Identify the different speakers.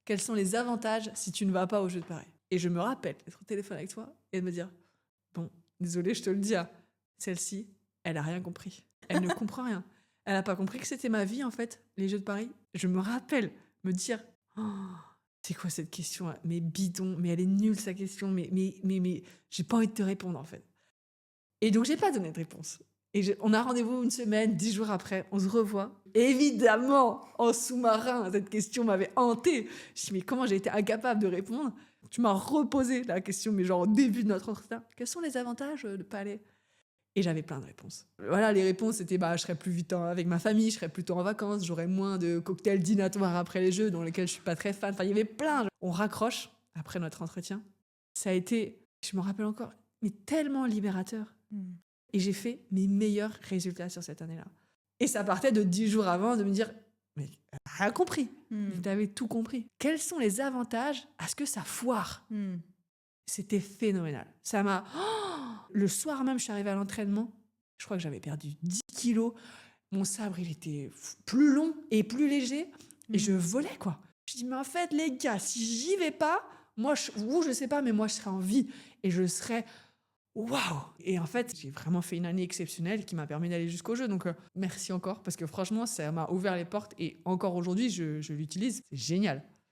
Speaker 1: quels sont les avantages si tu ne vas pas au jeu de Paris. Et je me rappelle d'être au téléphone avec toi et de me dire, bon, désolé, je te le dis, hein, celle-ci, elle a rien compris. Elle ne comprend rien. Elle a pas compris que c'était ma vie, en fait, les jeux de Paris. Je me rappelle me dire, oh, c'est quoi cette question là? Mais bidon, mais elle est nulle sa question, mais j'ai pas envie de te répondre, en fait. Et donc, j'ai pas donné de réponse. On a rendez-vous une semaine, 10 jours après, on se revoit. Évidemment, en sous-marin, cette question m'avait hantée. Je me dis, mais comment j'ai été incapable de répondre? Tu m'as reposé la question, mais genre au début de notre entretien. Quels sont les avantages de pas aller? Et j'avais plein de réponses. Voilà, les réponses, c'était je serais plus vite avec ma famille, je serais plutôt en vacances, j'aurais moins de cocktails dînatoires après les jeux, dans lesquels je suis pas très fan. Enfin, il y avait plein. On raccroche après notre entretien. Ça a été, je me rappelle encore, mais tellement libérateur. Et j'ai fait mes meilleurs résultats sur cette année-là. Et ça partait de 10 jours avant de me dire, mais elle n'a rien compris. Tu avais tout compris. Quels sont les avantages à ce que ça foire? C'était phénoménal. Ça m'a... Le soir même, je suis arrivée à l'entraînement. Je crois que j'avais perdu 10 kilos. Mon sabre, il était plus long et plus léger. Et je volais, quoi. Je dis, mais en fait, les gars, si j'y vais pas, moi, je sais pas, mais moi, je serais en vie. Et je serais... Waouh! Et en fait, j'ai vraiment fait une année exceptionnelle qui m'a permis d'aller jusqu'au jeu. Donc, merci encore, parce que franchement, ça m'a ouvert les portes. Et encore aujourd'hui, je l'utilise. C'est génial.